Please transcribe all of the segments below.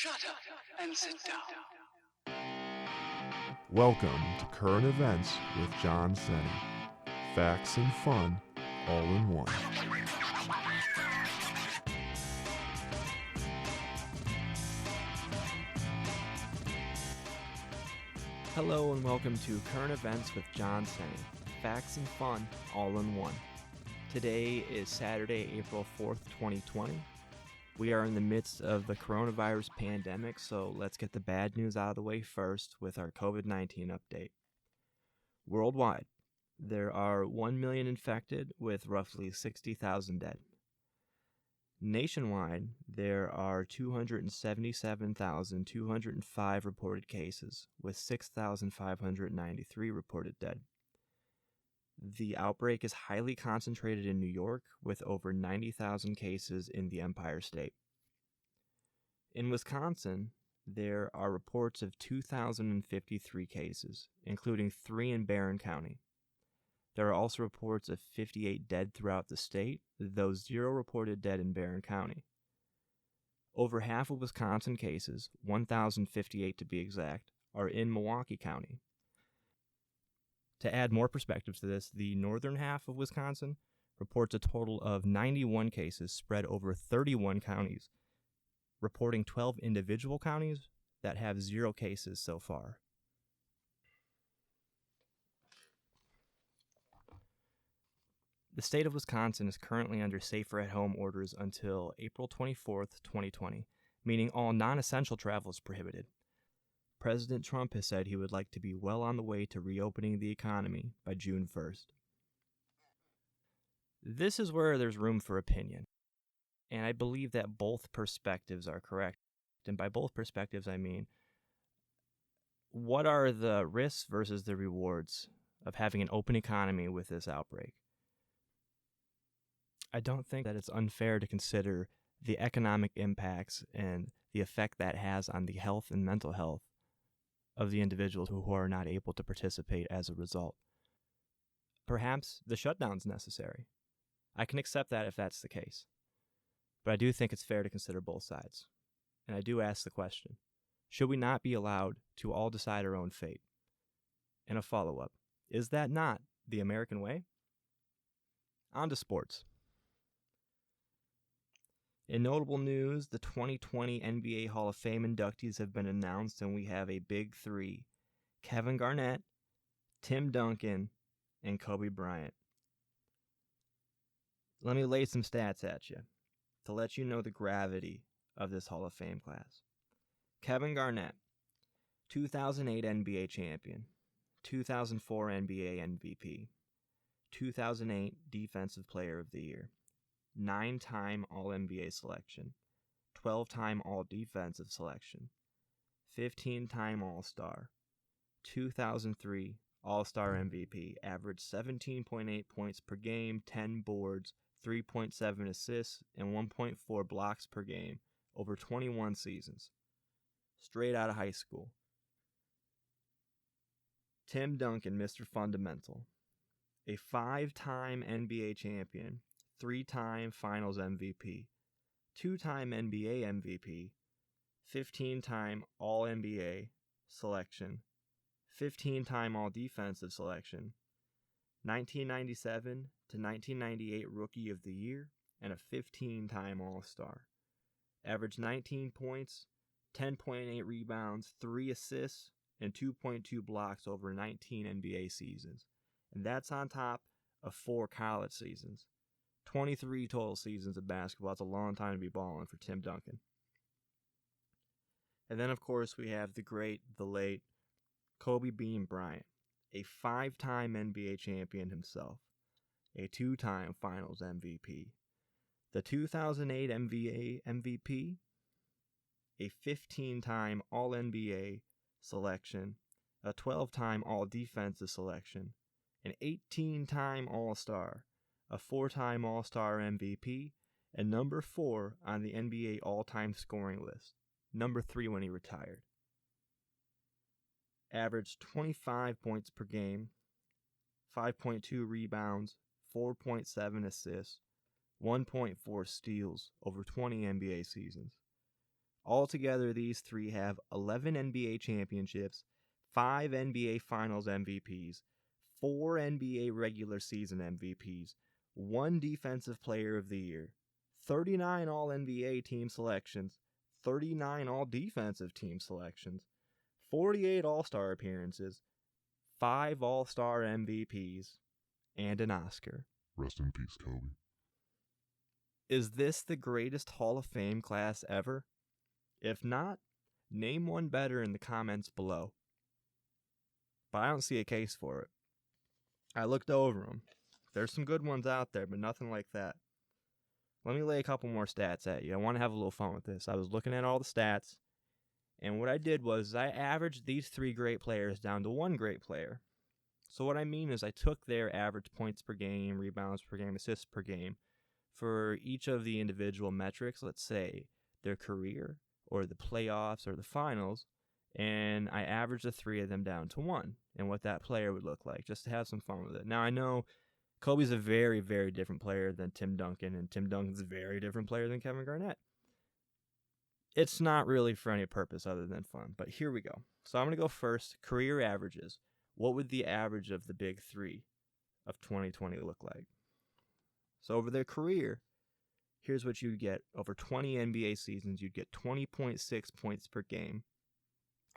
Shut up and sit down. Welcome to Current Events with Jon Senne. Facts and fun all in one. Hello and welcome to Current Events with Jon Senne. Facts and fun all in one. Today is Saturday, April 4th, 2020. We are in the midst of the coronavirus pandemic, so let's get the bad news out of the way first with our COVID-19 update. Worldwide, there are 1 million infected with roughly 60,000 dead. Nationwide, there are 277,205 reported cases, with 6,593 reported dead. The outbreak is highly concentrated in New York, with over 90,000 cases in the Empire State. In Wisconsin, there are reports of 2,053 cases, including 3 in Barron County. There are also reports of 58 dead throughout the state, though 0 reported dead in Barron County. Over half of Wisconsin cases, 1,058 to be exact, are in Milwaukee County. To add more perspective to this, the northern half of Wisconsin reports a total of 91 cases spread over 31 counties, reporting 12 individual counties that have 0 cases so far. The state of Wisconsin is currently under safer-at-home orders until April 24th, 2020, meaning all non-essential travel is prohibited. President Trump has said he would like to be well on the way to reopening the economy by June 1st. This is where there's room for opinion, and I believe that both perspectives are correct. And by both perspectives, I mean, what are the risks versus the rewards of having an open economy with this outbreak? I don't think that it's unfair to consider the economic impacts and the effect that has on the health and mental health of the individuals who are not able to participate as a result. Perhaps the shutdown's necessary. I can accept that if that's the case. But I do think it's fair to consider both sides. And I do ask the question, should we not be allowed to all decide our own fate? And a follow-up, is that not the American way? On to sports. In notable news, the 2020 NBA Hall of Fame inductees have been announced, and we have a big 3. Kevin Garnett, Tim Duncan, and Kobe Bryant. Let me lay some stats at you to let you know the gravity of this Hall of Fame class. Kevin Garnett, 2008 NBA champion, 2004 NBA MVP, 2008 Defensive Player of the Year, 9-time All-NBA selection, 12-time All-Defensive selection, 15-time All-Star, 2003 All-Star MVP, averaged 17.8 points per game, 10 boards, 3.7 assists, and 1.4 blocks per game over 21 seasons. Straight out of high school. Tim Duncan, Mr. Fundamental, a 5-time NBA champion, 3-time Finals MVP, 2-time NBA MVP, 15-time All-NBA selection, 15-time All-Defensive selection, 1997 to 1998 Rookie of the Year, and a 15-time All-Star. Averaged 19 points, 10.8 rebounds, 3 assists, and 2.2 blocks over 19 NBA seasons. And that's on top of 4 college seasons. 23 total seasons of basketball. It's a long time to be balling for Tim Duncan. And then, of course, we have the great, the late Kobe Bean Bryant, a 5-time NBA champion himself, a 2-time Finals MVP, the 2008 NBA MVP, a 15-time All-NBA selection, a 12-time All-Defensive selection, an 18-time All-Star, a 4-time All-Star MVP, and number 4 on the NBA all-time scoring list, number 3 when he retired. Averaged 25 points per game, 5.2 rebounds, 4.7 assists, 1.4 steals over 20 NBA seasons. Altogether, these three have 11 NBA championships, 5 NBA Finals MVPs, 4 NBA regular season MVPs, 1 Defensive Player of the Year, 39 All-NBA team selections, 39 All-Defensive team selections, 48 All-Star appearances, 5 All-Star MVPs, and an Oscar. Rest in peace, Kobe. Is this the greatest Hall of Fame class ever? If not, name one better in the comments below. But I don't see a case for it. I looked over them. There's some good ones out there, but nothing like that. Let me lay a couple more stats at you. I want to have a little fun with this. I was looking at all the stats, and what I did was I averaged these 3 great players down to 1 great player. So what I mean is I took their average points per game, rebounds per game, assists per game for each of the individual metrics, let's say their career or the playoffs or the finals, and I averaged the 3 of them down to 1 and what that player would look like, just to have some fun with it. Now, I know Kobe's a very, very different player than Tim Duncan, and Tim Duncan's a very different player than Kevin Garnett. It's not really for any purpose other than fun, but here we go. So I'm going to go first, career averages. What would the average of the big 3 of 2020 look like? So over their career, here's what you get. Over 20 NBA seasons, you'd get 20.6 points per game,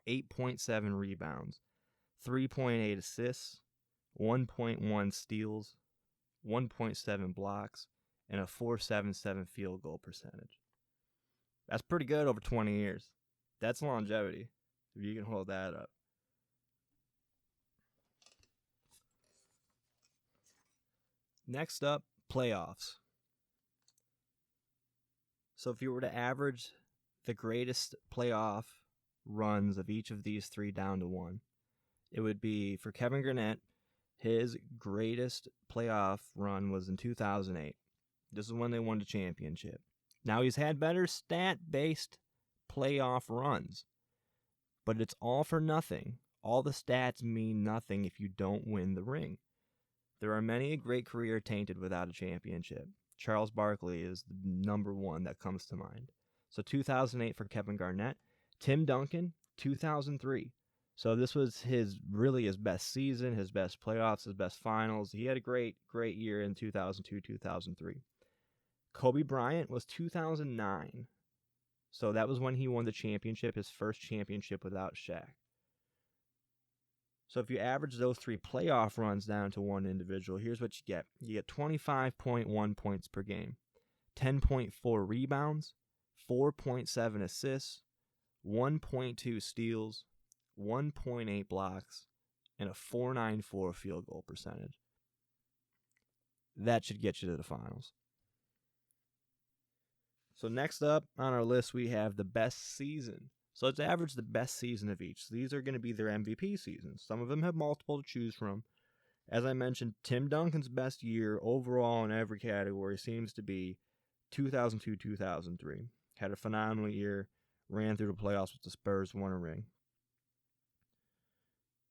8.7 rebounds, 3.8 assists, 1.1 steals, 1.7 blocks, and a .477 field goal percentage. That's pretty good over 20 years. That's longevity, if you can hold that up. Next up, playoffs. So if you were to average the greatest playoff runs of each of these 3 down to 1, it would be for Kevin Garnett, his greatest playoff run was in 2008. This is when they won the championship. Now, he's had better stat-based playoff runs, but it's all for nothing. All the stats mean nothing if you don't win the ring. There are many a great career tainted without a championship. Charles Barkley is the number one that comes to mind. So 2008 for Kevin Garnett. Tim Duncan, 2003. So this was his best season, his best playoffs, his best finals. He had a great year in 2002, 2003. Kobe Bryant was 2009. So that was when he won the championship, his first championship without Shaq. So if you average those 3 playoff runs down to one individual, here's what you get. You get 25.1 points per game, 10.4 rebounds, 4.7 assists, 1.2 steals, 1.8 blocks, and a .494 field goal percentage. That should get you to the finals. So next up on our list, we have the best season. So let's average the best season of each. So these are going to be their MVP seasons. Some of them have multiple to choose from. As I mentioned, Tim Duncan's best year overall in every category seems to be 2002-2003. Had a phenomenal year, ran through the playoffs with the Spurs, won a ring.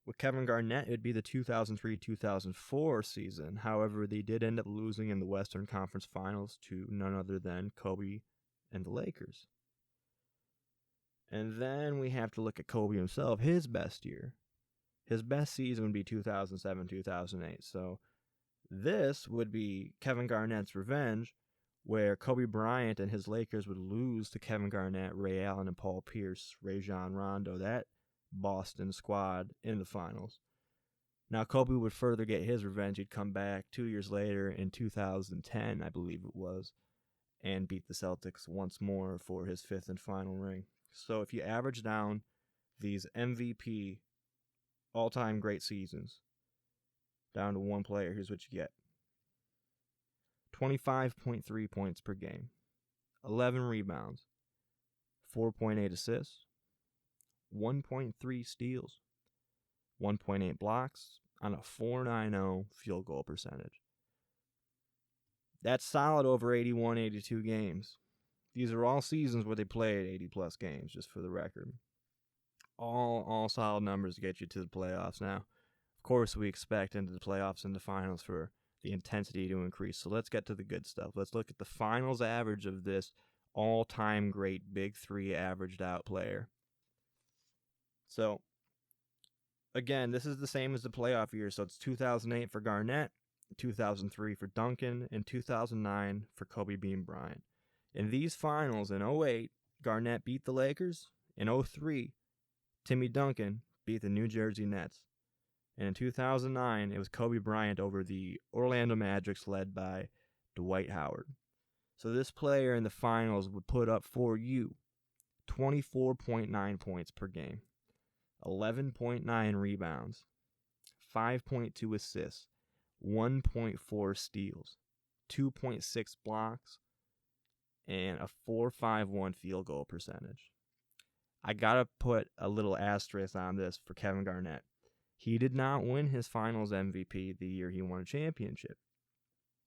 With Kevin Garnett, it would be the 2003-2004 season. However, they did end up losing in the Western Conference Finals to none other than Kobe and the Lakers. And then we have to look at Kobe himself, his best year. His best season would be 2007-2008. So this would be Kevin Garnett's revenge, where Kobe Bryant and his Lakers would lose to Kevin Garnett, Ray Allen, and Paul Pierce, Rajon Rondo, that Boston squad in the finals. Now, Kobe would further get his revenge. He'd come back 2 years later in 2010, I believe it was, and beat the Celtics once more for his 5th and final ring. So if you average down these MVP all-time great seasons down to one player, here's what you get. 25.3 points per game, 11 rebounds, 4.8 assists, 1.3 steals, 1.8 blocks on a .490 field goal percentage. That's solid over 81, 82 games. These are all seasons where they played 80-plus games, just for the record. All solid numbers to get you to the playoffs now. Of course, we expect into the playoffs and the finals for the intensity to increase. So let's get to the good stuff. Let's look at the finals average of this all-time great Big Three averaged out player. So, again, this is the same as the playoff year. So it's 2008 for Garnett, 2003 for Duncan, and 2009 for Kobe Bean Bryant. In these finals, in 2008, Garnett beat the Lakers. In 2003, Timmy Duncan beat the New Jersey Nets. And in 2009, it was Kobe Bryant over the Orlando Magic led by Dwight Howard. So this player in the finals would put up for you 24.9 points per game, 11.9 rebounds, 5.2 assists, 1.4 steals, 2.6 blocks, and a .451 field goal percentage. I gotta put a little asterisk on this for Kevin Garnett. He did not win his finals MVP the year he won a championship.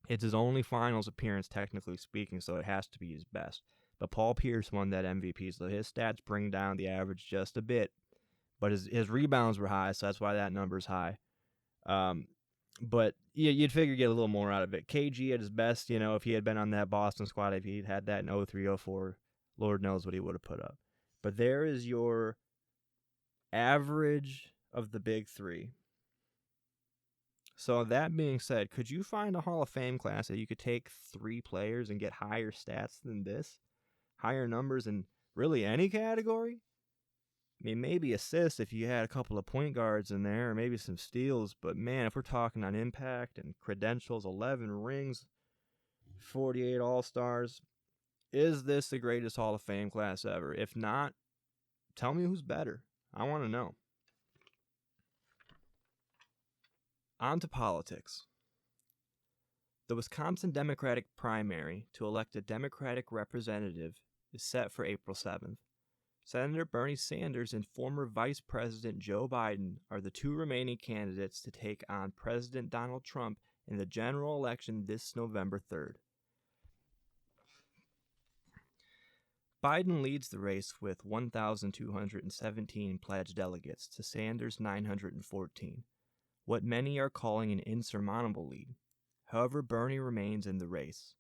It's his only finals appearance, technically speaking, so it has to be his best. But Paul Pierce won that MVP, so his stats bring down the average just a bit. But his rebounds were high, so that's why that number's high. But yeah, you'd figure get a little more out of it. KG at his best, if he had been on that Boston squad, if he'd had that in 03, 04, Lord knows what he would have put up. But there is your average of the Big Three. So that being said, could you find a Hall of Fame class that you could take 3 players and get higher stats than this? Higher numbers in really any category? I mean, maybe assists if you had a couple of point guards in there, or maybe some steals. But man, if we're talking on impact and credentials, 11 rings, 48 All-Stars, is this the greatest Hall of Fame class ever? If not, tell me who's better. I want to know. On to politics. The Wisconsin Democratic primary to elect a Democratic representative is set for April 7th. Senator Bernie Sanders and former Vice President Joe Biden are the 2 remaining candidates to take on President Donald Trump in the general election this November 3rd. Biden leads the race with 1,217 pledged delegates to Sanders' 914, what many are calling an insurmountable lead. However, Bernie remains in the race.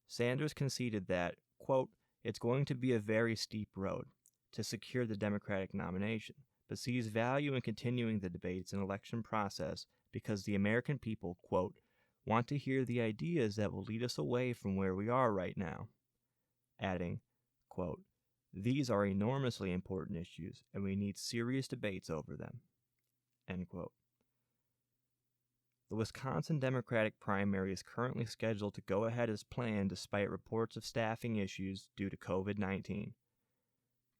Sanders conceded that, quote, "It's going to be a very steep road to secure the Democratic nomination, but sees value in continuing the debates and election process because the American people, quote, want to hear the ideas that will lead us away from where we are right now," adding, quote, "These are enormously important issues, and we need serious debates over them," end quote. The Wisconsin Democratic primary is currently scheduled to go ahead as planned despite reports of staffing issues due to COVID-19.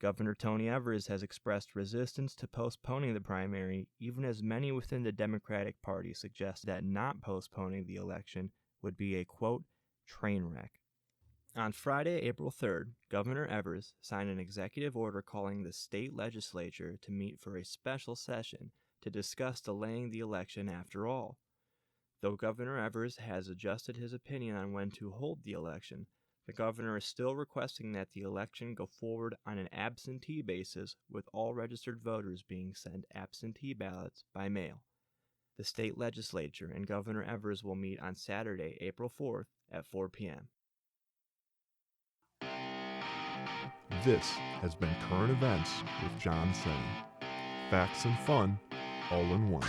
Governor Tony Evers has expressed resistance to postponing the primary, even as many within the Democratic Party suggest that not postponing the election would be a, quote, train wreck. On Friday, April 3rd, Governor Evers signed an executive order calling the state legislature to meet for a special session to discuss delaying the election after all. Though Governor Evers has adjusted his opinion on when to hold the election, the governor is still requesting that the election go forward on an absentee basis, with all registered voters being sent absentee ballots by mail. The state legislature and Governor Evers will meet on Saturday, April 4th at 4 p.m. This has been Current Events with Jon Senne. Facts and fun all in one.